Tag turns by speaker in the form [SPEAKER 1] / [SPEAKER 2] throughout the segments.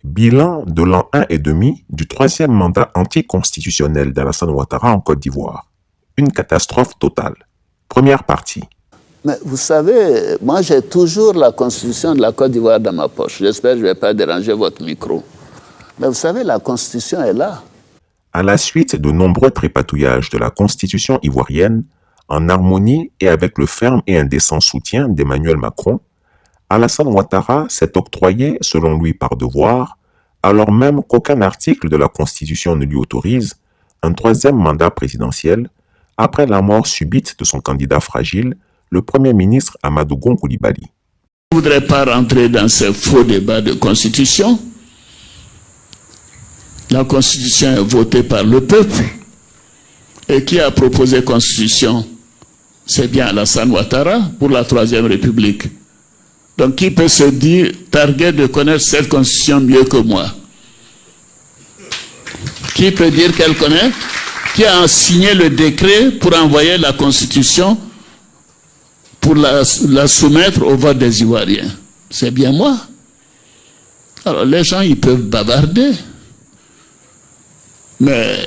[SPEAKER 1] Bilan de l'an 1 et demi du troisième mandat anticonstitutionnel d'Alassane Ouattara en Côte d'Ivoire. Une catastrophe totale. Première partie.
[SPEAKER 2] Mais vous savez, moi j'ai toujours la constitution de la Côte d'Ivoire dans ma poche. J'espère que je ne vais pas déranger votre micro. Mais vous savez, la constitution est là.
[SPEAKER 1] À la suite de nombreux trépatouillages de la constitution ivoirienne, en harmonie et avec le ferme et indécent soutien d'Emmanuel Macron, Alassane Ouattara s'est octroyé, selon lui par devoir, alors même qu'aucun article de la Constitution ne lui autorise, un troisième mandat présidentiel, après la mort subite de son candidat fragile, le Premier ministre Amadou Gon Coulibaly.
[SPEAKER 2] Je ne voudrais pas rentrer dans ces faux débats de Constitution. La Constitution est votée par le peuple. Et qui a proposé Constitution? C'est bien Alassane Ouattara pour la Troisième République. Donc qui peut se dire, targuer de connaître cette Constitution mieux que moi? Qui peut dire qu'elle connaît? Qui a signé le décret pour envoyer la Constitution pour la soumettre au vote des Ivoiriens? C'est bien moi. Alors les gens, ils peuvent bavarder. Mais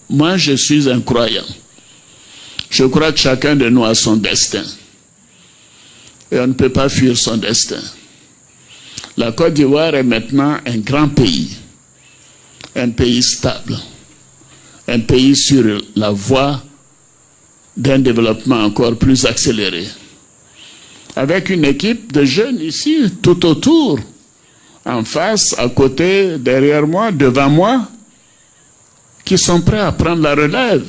[SPEAKER 2] moi, je suis un croyant. Je crois que chacun de nous a son destin. Et on ne peut pas fuir son destin. La Côte d'Ivoire est maintenant un grand pays. Un pays stable. Un pays sur la voie d'un développement encore plus accéléré. Avec une équipe de jeunes ici, tout autour, en face, à côté, derrière moi, devant moi, qui sont prêts à prendre la relève.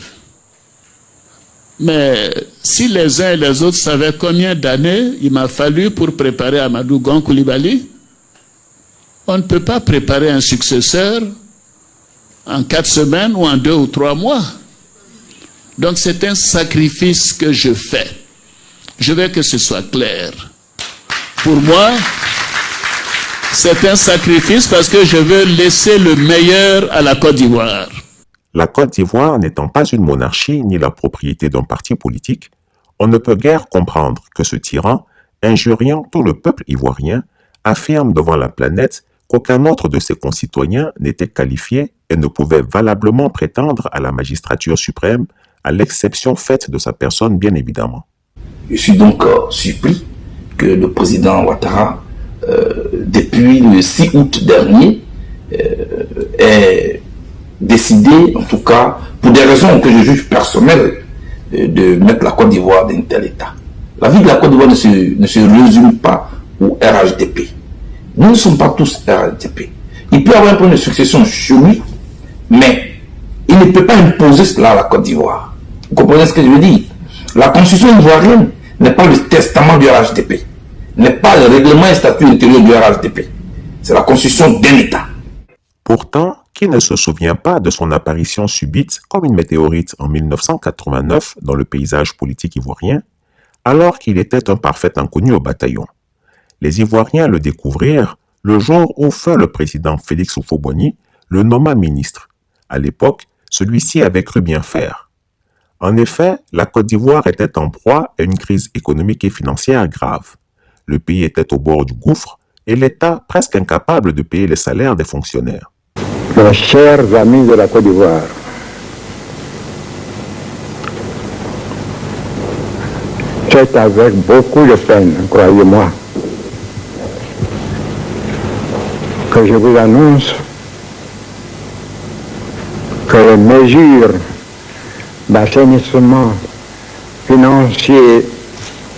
[SPEAKER 2] Mais si les uns et les autres savaient combien d'années il m'a fallu pour préparer Amadou Gon Coulibaly, on ne peut pas préparer un successeur en 4 semaines ou en 2 ou 3 mois. Donc c'est un sacrifice que je fais. Je veux que ce soit clair. Pour moi, c'est un sacrifice parce que je veux laisser le meilleur à la Côte d'Ivoire.
[SPEAKER 1] La Côte d'Ivoire n'étant pas une monarchie ni la propriété d'un parti politique, on ne peut guère comprendre que ce tyran, injuriant tout le peuple ivoirien, affirme devant la planète qu'aucun autre de ses concitoyens n'était qualifié et ne pouvait valablement prétendre à la magistrature suprême, à l'exception faite de sa personne bien évidemment.
[SPEAKER 3] Je suis donc surpris que le président Ouattara, depuis le 6 août dernier, ait décidé, en tout cas, pour des raisons que je juge personnelles, de mettre la Côte d'Ivoire dans un tel état. La vie de la Côte d'Ivoire ne se résume pas au RHDP. Nous ne sommes pas tous RHDP. Il peut y avoir un point de succession chez lui, mais il ne peut pas imposer cela à la Côte d'Ivoire. Vous comprenez ce que je veux dire? La constitution ivoirienne n'est pas le testament du RHDP, n'est pas le règlement et statut intérieur du RHDP. C'est la constitution d'un État.
[SPEAKER 1] Pourtant, qui ne se souvient pas de son apparition subite comme une météorite en 1989 dans le paysage politique ivoirien, alors qu'il était un parfait inconnu au bataillon? Les Ivoiriens le découvrirent le jour où feu le président Félix Houphouët-Boigny le nomma ministre. À l'époque, celui-ci avait cru bien faire. En effet, la Côte d'Ivoire était en proie à une crise économique et financière grave. Le pays était au bord du gouffre et l'État presque incapable de payer les salaires des fonctionnaires.
[SPEAKER 4] Mes chers amis de la Côte d'Ivoire, c'est avec beaucoup de peine, croyez-moi, que je vous annonce que les mesures d'assainissement financier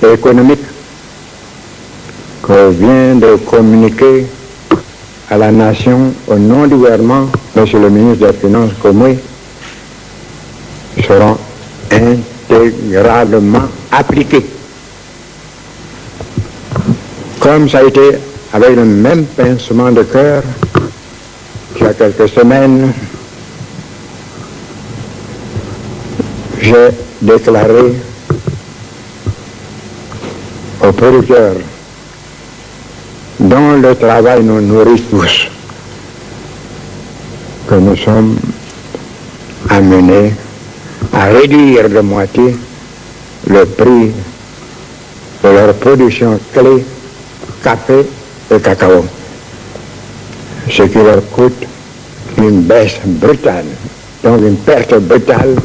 [SPEAKER 4] et économique que vient de communiquer à la nation au nom du gouvernement, Monsieur le ministre des Finances Komoué, seront intégralement appliqués. Comme ça a été avec le même pincement de cœur qu'il y a quelques semaines, j'ai déclaré aux producteurs dont le travail nous nourrit tous, que nous sommes amenés à réduire de moitié le prix de leur production clé, café et cacao. ce qui leur coûte une baisse brutale, donc une perte brutale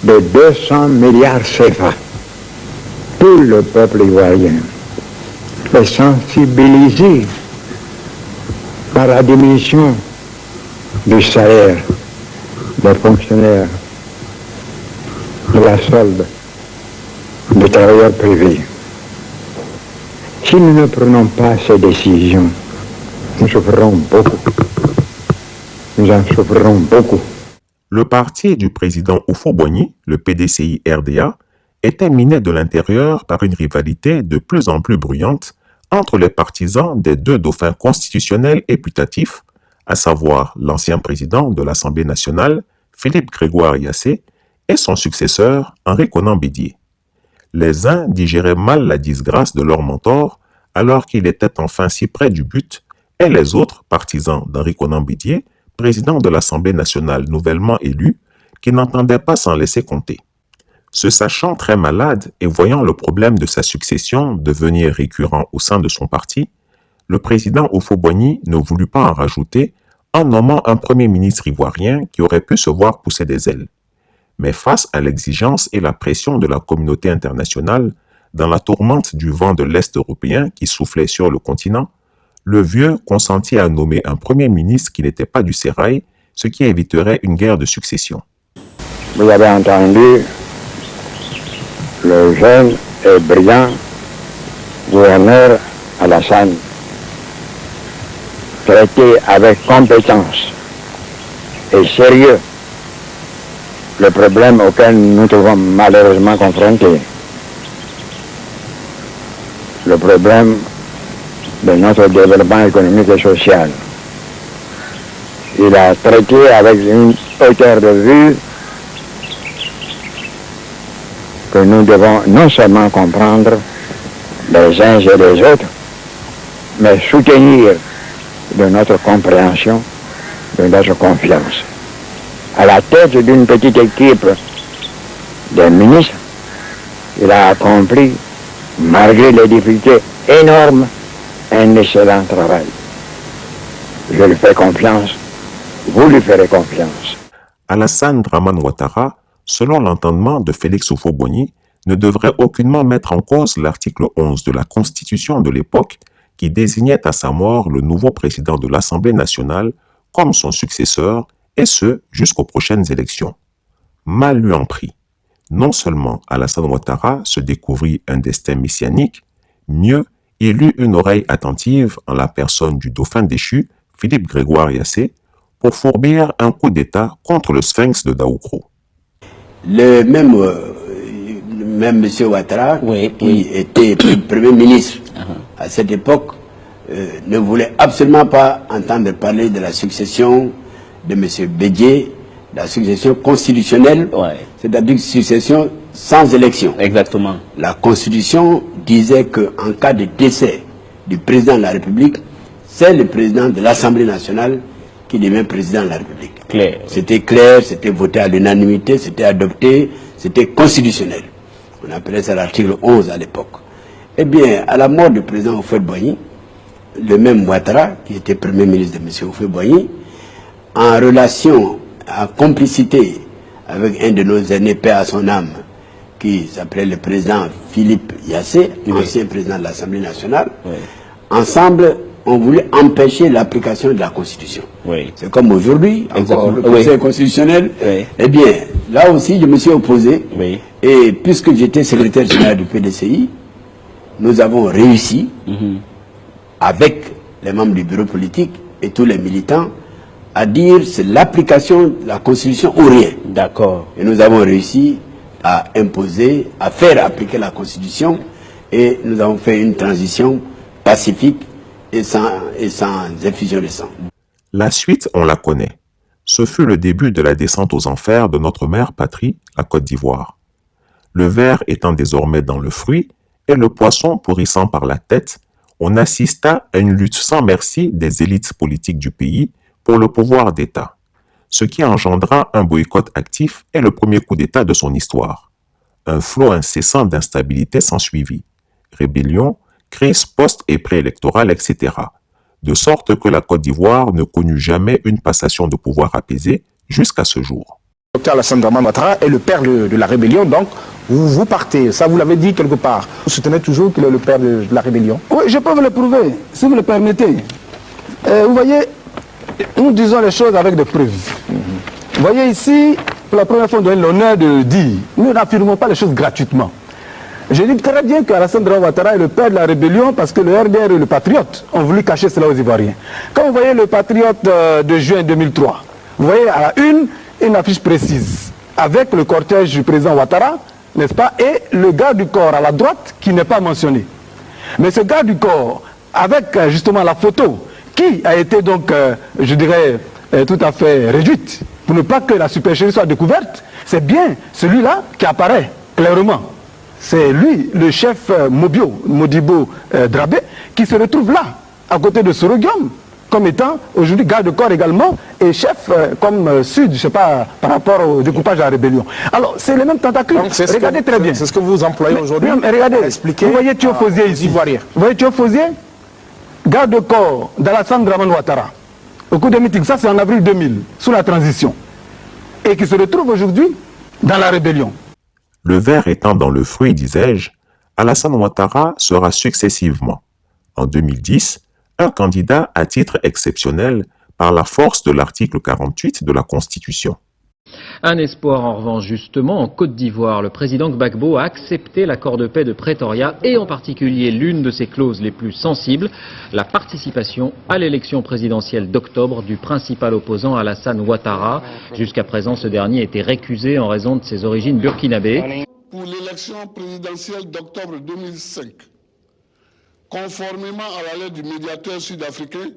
[SPEAKER 4] de 200 milliards CFA. Tout le peuple ivoirien est sensibilisé par la diminution du salaire des fonctionnaires, de la solde des travailleurs privés. Si nous ne prenons pas ces décisions, nous souffrirons beaucoup. Nous en souffrirons beaucoup.
[SPEAKER 1] Le parti du président Houphouët-Boigny, le PDCI-RDA, était miné de l'intérieur par une rivalité de plus en plus bruyante entre les partisans des deux dauphins constitutionnels et putatifs, à savoir l'ancien président de l'Assemblée nationale, Philippe Grégoire Yassé, et son successeur, Henri Konan Bédié. Les uns digéraient mal la disgrâce de leur mentor, alors qu'il était enfin si près du but, et les autres, partisans d'Henri Konan Bédié, président de l'Assemblée nationale nouvellement élu, qui n'entendaient pas s'en laisser compter. Se sachant très malade et voyant le problème de sa succession devenir récurrent au sein de son parti, le président Houphouët-Boigny ne voulut pas en rajouter en nommant un premier ministre ivoirien qui aurait pu se voir pousser des ailes. Mais face à l'exigence et la pression de la communauté internationale, dans la tourmente du vent de l'Est européen qui soufflait sur le continent, le vieux consentit à nommer un premier ministre qui n'était pas du sérail, ce qui éviterait une guerre de succession.
[SPEAKER 4] Vous avez entendu le jeune et brillant gouverneur Alassane traiter avec compétence et sérieux le problème auquel nous trouvons malheureusement confrontés. Le problème de notre développement économique et social. Il a traité avec une hauteur de vue que nous devons non seulement comprendre les uns et les autres, mais soutenir de notre compréhension, de notre confiance. À la tête d'une petite équipe des ministres, il a accompli, malgré les difficultés énormes, un excellent travail. Je lui fais confiance, vous lui ferez confiance.
[SPEAKER 1] Alassane Dramane Ouattara, selon l'entendement de Félix Houphouët-Boigny, ne devrait aucunement mettre en cause l'article 11 de la Constitution de l'époque qui désignait à sa mort le nouveau président de l'Assemblée nationale comme son successeur, et ce, jusqu'aux prochaines élections. Mal lui en prit. Non seulement Alassane Ouattara se découvrit un destin messianique, mieux, il eut une oreille attentive en la personne du dauphin déchu, Philippe Grégoire Yassé, pour fourbir un coup d'État contre le sphinx de Daoukro.
[SPEAKER 5] Le même M. Ouattara, qui était Premier ministre à cette époque, ne voulait absolument pas entendre parler de la succession de M. Bédié, la succession constitutionnelle, c'est-à-dire succession sans élection.
[SPEAKER 6] Exactement.
[SPEAKER 5] La Constitution disait qu'en cas de décès du président de la République, c'est le président de l'Assemblée nationale qui devient président de la République. C'était clair, c'était voté à l'unanimité, c'était adopté, c'était constitutionnel. On appelait ça l'article 11 à l'époque. Eh bien, à la mort du président Houphouët-Boigny, le même Ouattara, qui était Premier ministre de M. Houphouët-Boigny, en relation, en complicité avec un de nos aînés, paix à son âme, qui s'appelait le président Philippe Yassé, ancien président de l'Assemblée nationale, ensemble, on voulait empêcher l'application de la Constitution. C'est comme aujourd'hui, encore le Conseil constitutionnel. Eh bien, là aussi, je me suis opposé. Et puisque j'étais secrétaire général du PDCI, nous avons réussi, avec les membres du bureau politique et tous les militants, à dire c'est l'application de la Constitution ou rien.
[SPEAKER 6] D'accord.
[SPEAKER 5] Et nous avons réussi à imposer, à faire appliquer la Constitution, et nous avons fait une transition pacifique et sans effusion de sang.
[SPEAKER 1] La suite, on la connaît. Ce fut le début de la descente aux enfers de notre mère patrie, la Côte d'Ivoire. Le ver étant désormais dans le fruit et le poisson pourrissant par la tête, on assista à une lutte sans merci des élites politiques du pays pour le pouvoir d'État, ce qui engendra un boycott actif et le premier coup d'État de son histoire. Un flot incessant d'instabilité s'ensuivit. Rébellion, crise post- et préélectorale, etc. de sorte que la Côte d'Ivoire ne connut jamais une passation de pouvoir apaisée jusqu'à ce jour.
[SPEAKER 6] Dr Alassane Dramane Ouattara est le père de la rébellion, donc vous partez, ça vous l'avez dit quelque part. Vous soutenez toujours qu'il est le père de la rébellion?
[SPEAKER 7] Oui, je peux vous le prouver, si vous le permettez. Vous voyez, nous disons les choses avec des preuves. Vous voyez ici, pour la première fois, on donne l'honneur de dire, nous n'affirmons pas les choses gratuitement. Je dis très bien qu'Alassane Dramane Ouattara est le père de la rébellion parce que le RDR et le Patriote ont voulu cacher cela aux Ivoiriens. Quand vous voyez le Patriote de juin 2003, vous voyez à la une affiche précise avec le cortège du président Ouattara, n'est-ce pas, et le garde du corps à la droite qui n'est pas mentionné. Mais ce garde du corps, avec justement la photo, qui a été donc, je dirais, tout à fait réduite, pour ne pas que la supercherie soit découverte, c'est bien celui-là qui apparaît clairement. C'est lui, le chef Modibo Drabé, qui se retrouve là, à côté de Soroguium, comme étant aujourd'hui garde-corps également, et chef comme Sud, je ne sais pas, par rapport au découpage de la rébellion. Alors, c'est les mêmes tentacules. Regardez très bien.
[SPEAKER 6] C'est ce que vous employez aujourd'hui.
[SPEAKER 7] Regardez, vous voyez Thiophozier ici. Vous voyez Thiophozier, garde-corps d'Alassane Dramane Ouattara, au cours des meetings, ça c'est en avril 2000, sous la transition, et qui se retrouve aujourd'hui dans la rébellion.
[SPEAKER 1] Le ver étant dans le fruit, disais-je, Alassane Ouattara sera successivement, en 2010, un candidat à titre exceptionnel par la force de l'article 48 de la Constitution.
[SPEAKER 8] Un espoir en revanche justement en Côte d'Ivoire. Le président Gbagbo a accepté l'accord de paix de Pretoria et en particulier l'une de ses clauses les plus sensibles, la participation à l'élection présidentielle d'octobre du principal opposant Alassane Ouattara. Jusqu'à présent, ce dernier était récusé en raison de ses origines burkinabées.
[SPEAKER 9] Pour l'élection présidentielle d'octobre 2005, conformément à la lettre du médiateur sud-africain,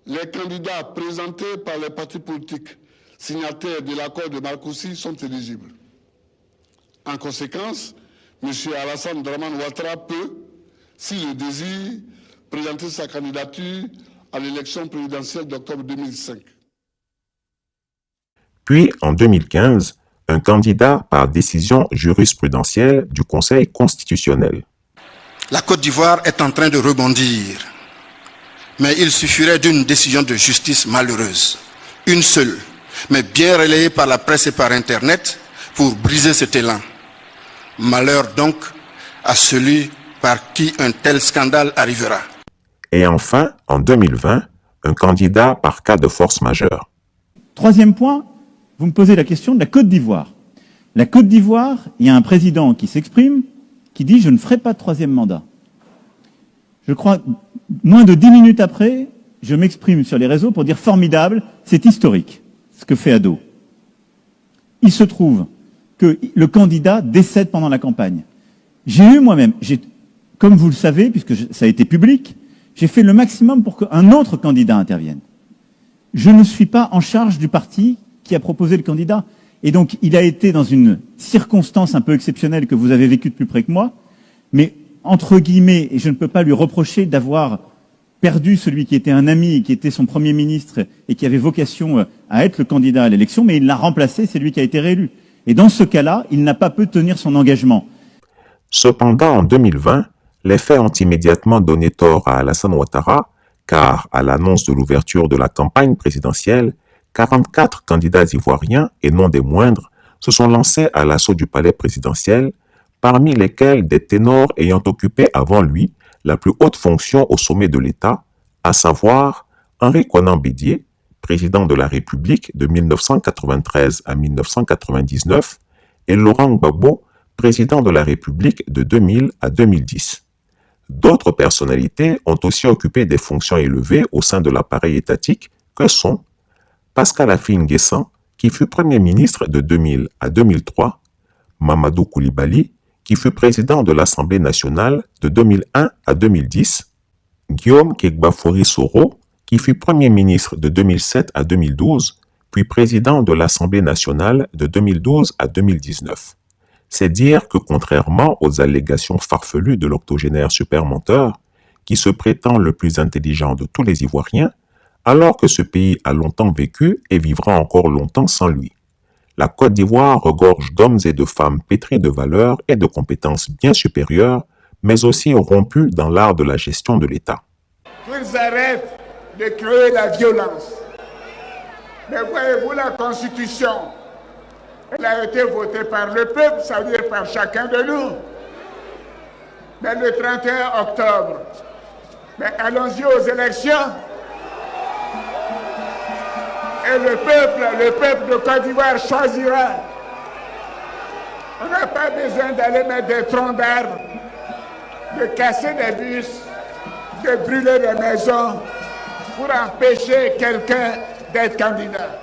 [SPEAKER 9] les candidats présentés par les partis politiques signataires de l'accord de Marcoussis sont éligibles. En conséquence, M. Alassane Dramane Ouattara peut, s'il le désire, présenter sa candidature à l'élection présidentielle d'octobre 2005.
[SPEAKER 1] Puis, en 2015, un candidat par décision jurisprudentielle du Conseil constitutionnel.
[SPEAKER 10] La Côte d'Ivoire est en train de rebondir, mais il suffirait d'une décision de justice malheureuse, une seule, mais bien relayée par la presse et par Internet pour briser cet élan. Malheur donc à celui par qui un tel scandale arrivera.
[SPEAKER 1] Et enfin, en 2020, un candidat par cas de force majeure.
[SPEAKER 11] Troisième point, vous me posez la question de la Côte d'Ivoire. La Côte d'Ivoire, il y a un président qui s'exprime, qui dit « je ne ferai pas de troisième mandat ». Je crois, moins de 10 minutes après, je m'exprime sur les réseaux pour dire « formidable, c'est historique ». Ce que fait Ado. Il se trouve que le candidat décède pendant la campagne. J'ai eu moi-même, comme vous le savez, puisque ça a été public, j'ai fait le maximum pour qu'un autre candidat intervienne. Je ne suis pas en charge du parti qui a proposé le candidat. Et donc, il a été dans une circonstance un peu exceptionnelle que vous avez vécue de plus près que moi, mais entre guillemets, et je ne peux pas lui reprocher d'avoir perdu celui qui était un ami, qui était son Premier ministre et qui avait vocation à être le candidat à l'élection, mais il l'a remplacé, c'est lui qui a été réélu. Et dans ce cas-là, il n'a pas pu tenir son engagement.
[SPEAKER 1] Cependant, en 2020, les faits ont immédiatement donné tort à Alassane Ouattara, car à l'annonce de l'ouverture de la campagne présidentielle, 44 candidats ivoiriens, et non des moindres, se sont lancés à l'assaut du palais présidentiel, parmi lesquels des ténors ayant occupé avant lui la plus haute fonction au sommet de l'État, à savoir Henri Konan Bédié, président de la République de 1993 à 1999, et Laurent Gbagbo, président de la République de 2000 à 2010. D'autres personnalités ont aussi occupé des fonctions élevées au sein de l'appareil étatique que sont Pascal Affi-N'Guessan, qui fut Premier ministre de 2000 à 2003, Mamadou Koulibaly, qui fut président de l'Assemblée nationale de 2001 à 2010, Guillaume Kegbafori Soro, qui fut Premier ministre de 2007 à 2012, puis président de l'Assemblée nationale de 2012 à 2019. C'est dire que contrairement aux allégations farfelues de l'octogénaire supermenteur, qui se prétend le plus intelligent de tous les Ivoiriens, alors que ce pays a longtemps vécu et vivra encore longtemps sans lui. La Côte d'Ivoire regorge d'hommes et de femmes pétris de valeurs et de compétences bien supérieures, mais aussi rompus dans l'art de la gestion de l'État.
[SPEAKER 9] qu'ils arrêtent de créer la violence. Mais voyez-vous, la Constitution, elle a été votée par le peuple, ça veut dire par chacun de nous. Mais le 31 octobre, mais allons-y aux élections. Et le peuple de Côte d'Ivoire choisira. On n'a pas besoin d'aller mettre des troncs d'arbres, de casser des bus, de brûler des maisons pour empêcher quelqu'un d'être candidat.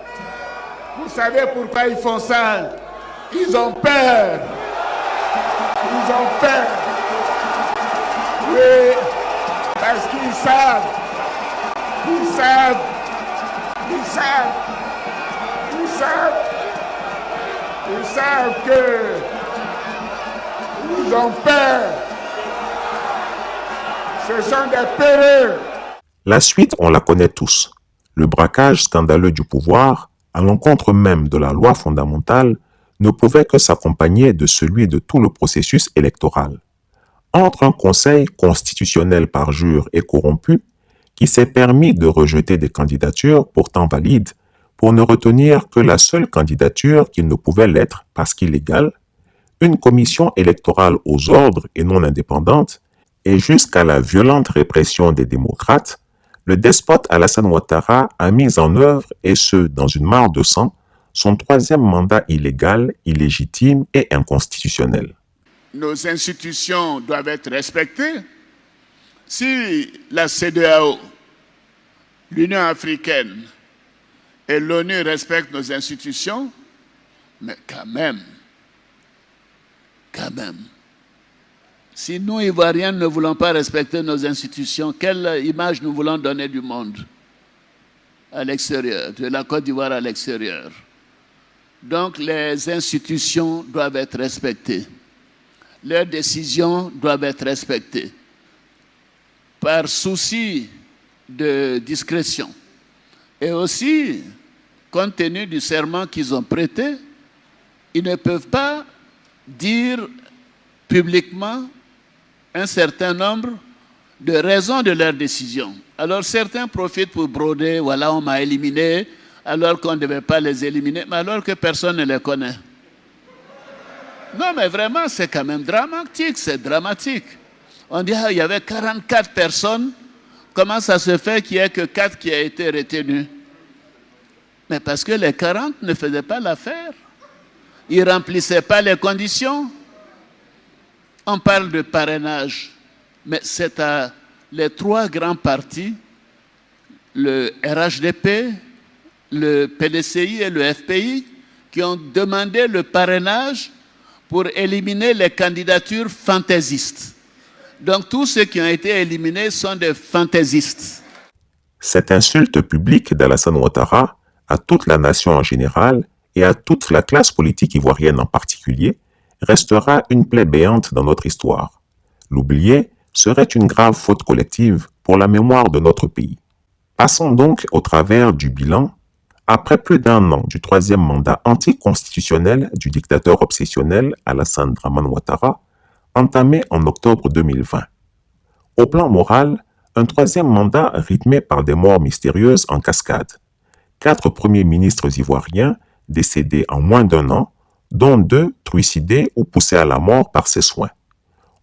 [SPEAKER 9] Vous savez pourquoi ils font ça? Ils ont peur. Ils ont peur. Oui, parce qu'ils savent que ils ont peur. Ce sont des peureux.
[SPEAKER 1] La suite, on la connaît tous. Le braquage scandaleux du pouvoir, à l'encontre même de la loi fondamentale, ne pouvait que s'accompagner de celui de tout le processus électoral. Entre un conseil constitutionnel parjure et corrompu, qui s'est permis de rejeter des candidatures pourtant valides, pour ne retenir que la seule candidature qui ne pouvait l'être parce qu'illégale, une commission électorale aux ordres et non indépendante, et jusqu'à la violente répression des démocrates, le despote Alassane Ouattara a mis en œuvre, et ce, dans une mare de sang, son troisième mandat illégal, illégitime et inconstitutionnel.
[SPEAKER 2] Nos institutions doivent être respectées. Si la CEDEAO, l'Union africaine et l'ONU respectent nos institutions, mais quand même, si nous, Ivoiriens, ne voulons pas respecter nos institutions, quelle image nous voulons donner du monde à l'extérieur, de la Côte d'Ivoire à l'extérieur? Donc, les institutions doivent être respectées. Leurs décisions doivent être respectées. Par souci de discrétion. Et aussi, compte tenu du serment qu'ils ont prêté, ils ne peuvent pas dire publiquement un certain nombre de raisons de leur décision. Alors certains profitent pour broder, voilà, on m'a éliminé, alors qu'on ne devait pas les éliminer, mais alors que personne ne les connaît. Non, mais vraiment, c'est quand même dramatique, c'est dramatique. On dit, il y avait 44 personnes, comment ça se fait qu'il n'y ait que 4 qui aient été retenus? Mais parce que les 40 ne faisaient pas l'affaire. Ils ne remplissaient pas les conditions. On parle de parrainage, mais c'est à les 3 grands partis, le RHDP, le PDCI et le FPI, qui ont demandé le parrainage pour éliminer les candidatures fantaisistes. Donc tous ceux qui ont été éliminés sont des fantaisistes.
[SPEAKER 1] Cette insulte publique d'Alassane Ouattara à toute la nation en général et à toute la classe politique ivoirienne en particulier restera une plaie béante dans notre histoire. L'oublier serait une grave faute collective pour la mémoire de notre pays. Passons donc au travers du bilan. Après plus d'1 an du 3e mandat anticonstitutionnel du dictateur obsessionnel Alassane Dramane Ouattara, entamé en octobre 2020. Au plan moral, un 3e mandat rythmé par des morts mystérieuses en cascade. 4 premiers ministres ivoiriens décédés en moins d'1 an, dont 2 trucidés ou poussés à la mort par ses soins.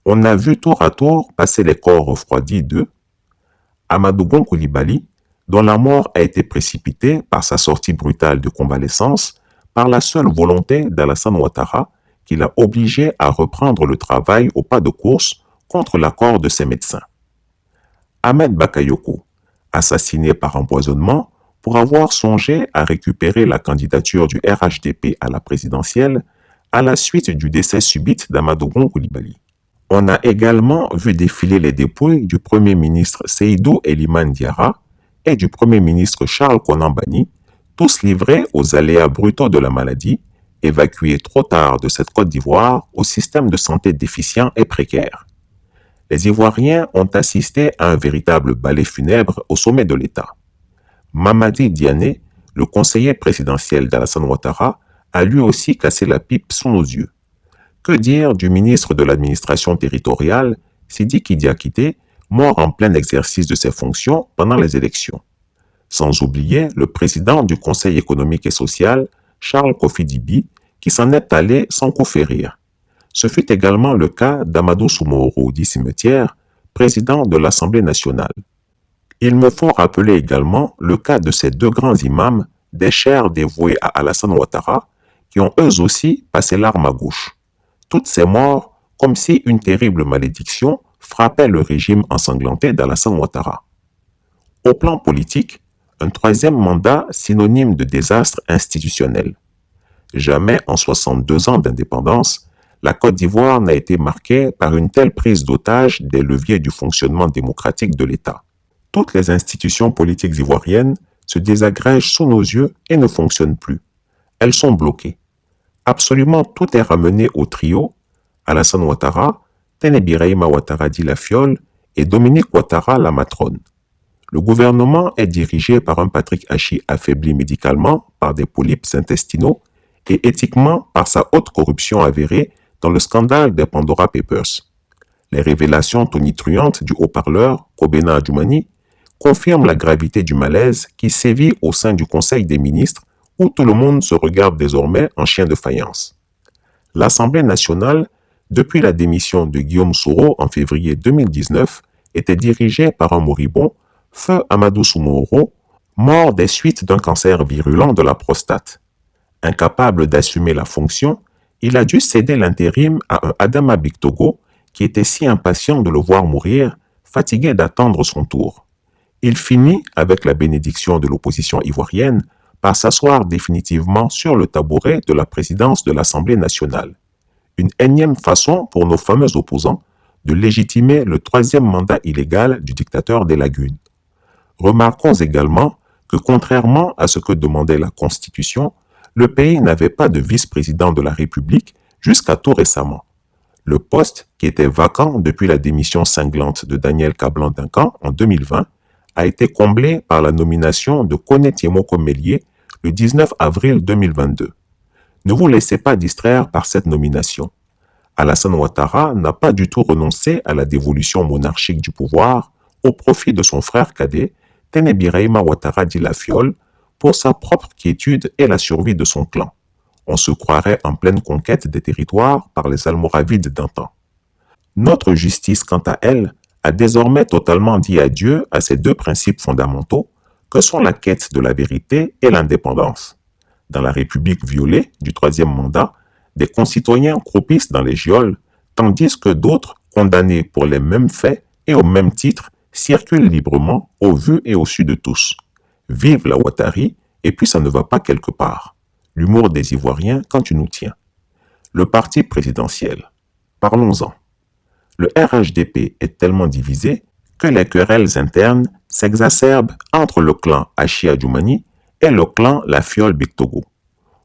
[SPEAKER 1] On a vu tour à tour passer les corps refroidis de Amadou Gon Coulibaly, dont la mort a été précipitée par sa sortie brutale de convalescence, par la seule volonté d'Alassane Ouattara, qui l'a obligé à reprendre le travail au pas de course contre l'accord de ses médecins. Ahmed Bakayoko, assassiné par empoisonnement pour avoir songé à récupérer la candidature du RHDP à la présidentielle à la suite du décès subit d'Amadou Gon Coulibaly. On a également vu défiler les dépouilles du Premier ministre Seydou Eliman Diarra et du Premier ministre Charles Konan Banny, tous livrés aux aléas brutaux de la maladie, évacués trop tard de cette Côte d'Ivoire au système de santé déficient et précaire. Les Ivoiriens ont assisté à un véritable ballet funèbre au sommet de l'État. Mamadi Diané, le conseiller présidentiel d'Alassane Ouattara, a lui aussi cassé la pipe sous nos yeux. Que dire du ministre de l'administration territoriale, Sidiki Diakité, mort en plein exercice de ses fonctions pendant les élections. Sans oublier le président du Conseil économique et social, Charles Kofi Dibi, qui s'en est allé sans coup férir. Ce fut également le cas d'Amadou Soumaoro, dit Cimetière, président de l'Assemblée nationale. Il me faut rappeler également le cas de ces deux grands imams, des chers dévoués à Alassane Ouattara, qui ont eux aussi passé l'arme à gauche. Toutes ces morts, comme si une terrible malédiction frappait le régime ensanglanté d'Alassane Ouattara. Au plan politique, un troisième mandat synonyme de désastre institutionnel. Jamais en 62 ans d'indépendance, la Côte d'Ivoire n'a été marquée par une telle prise d'otage des leviers du fonctionnement démocratique de l'État. Toutes les institutions politiques ivoiriennes se désagrègent sous nos yeux et ne fonctionnent plus. Elles sont bloquées. Absolument tout est ramené au trio Alassane Ouattara, Téné-Birahima Ouattara dit la Fiole et Dominique Ouattara la matrone. Le gouvernement est dirigé par un Patrick Hachi affaibli médicalement par des polypes intestinaux et éthiquement par sa haute corruption avérée dans le scandale des Pandora Papers. Les révélations tonitruantes du haut-parleur Kobena Adjoumani confirment la gravité du malaise qui sévit au sein du Conseil des ministres où tout le monde se regarde désormais en chien de faïence. L'Assemblée nationale, depuis la démission de Guillaume Soro en février 2019, était dirigée par un moribond, Feu Amadou Soumaoro, mort des suites d'un cancer virulent de la prostate. Incapable d'assumer la fonction, il a dû céder l'intérim à un Adama Bictogo qui était si impatient de le voir mourir, fatigué d'attendre son tour. Il finit, avec la bénédiction de l'opposition ivoirienne, par s'asseoir définitivement sur le tabouret de la présidence de l'Assemblée nationale. Une énième façon pour nos fameux opposants de légitimer le troisième mandat illégal du dictateur des lagunes. Remarquons également que contrairement à ce que demandait la Constitution, le pays n'avait pas de vice-président de la République jusqu'à tout récemment. Le poste, qui était vacant depuis la démission cinglante de Daniel Kablan-Duncan en 2020, a été comblé par la nomination de Kone Tiemoko Mélié le 19 avril 2022. Ne vous laissez pas distraire par cette nomination. Alassane Ouattara n'a pas du tout renoncé à la dévolution monarchique du pouvoir au profit de son frère cadet, Téné-Birahima Ouattara dit la Fiole, pour sa propre quiétude et la survie de son clan. On se croirait en pleine conquête des territoires par les Almoravides d'antan. Notre justice, quant à elle, a désormais totalement dit adieu à ces deux principes fondamentaux que sont la quête de la vérité et l'indépendance. Dans la République violée du troisième mandat, des concitoyens croupissent dans les geôles, tandis que d'autres, condamnés pour les mêmes faits et au même titre, circulent librement au vu et au su de tous. Vive la Ouattari, et puis ça ne va pas quelque part. L'humour des Ivoiriens quand tu nous tiens. Le parti présidentiel. Parlons-en. Le RHDP est tellement divisé que les querelles internes s'exacerbent entre le clan Hachi Adjoumani et le clan La Fiole Bictogo.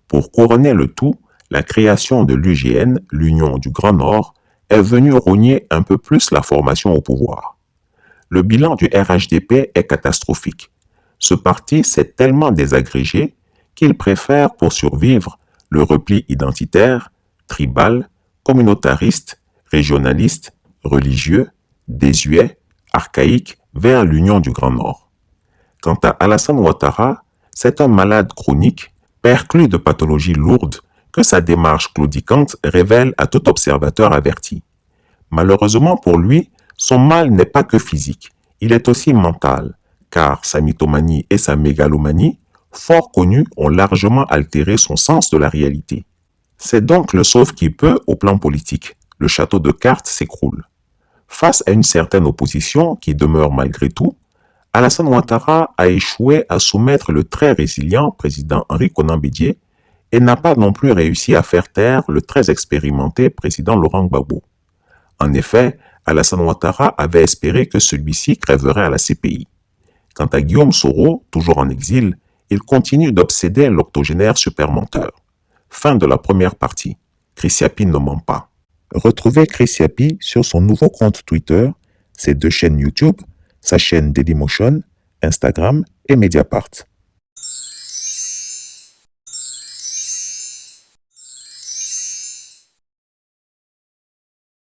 [SPEAKER 1] Pour couronner le tout, la création de l'UGN, l'Union du Grand Nord, est venue rogner un peu plus la formation au pouvoir. Le bilan du RHDP est catastrophique. Ce parti s'est tellement désagrégé qu'il préfère pour survivre le repli identitaire, tribal, communautariste, régionaliste, religieux, désuet, archaïque vers l'Union du Grand Nord. Quant à Alassane Ouattara, c'est un malade chronique, perclus de pathologies lourdes, que sa démarche claudicante révèle à tout observateur averti. Malheureusement pour lui, son mal n'est pas que physique, il est aussi mental, car sa mythomanie et sa mégalomanie, fort connues, ont largement altéré son sens de la réalité. C'est donc le sauve-qui-peut au plan politique. Le château de cartes s'écroule. Face à une certaine opposition qui demeure malgré tout, Alassane Ouattara a échoué à soumettre le très résilient président Henri Konan Bédié et n'a pas non plus réussi à faire taire le très expérimenté président Laurent Gbagbo. En effet, Alassane Ouattara avait espéré que celui-ci crèverait à la CPI. Quant à Guillaume Soro, toujours en exil, il continue d'obséder l'octogénaire supermenteur. Fin de la première partie. Chris Yapi ne ment pas. Retrouvez Chris Yapi sur son nouveau compte Twitter, ses deux chaînes YouTube, sa chaîne Dailymotion, Instagram et Mediapart.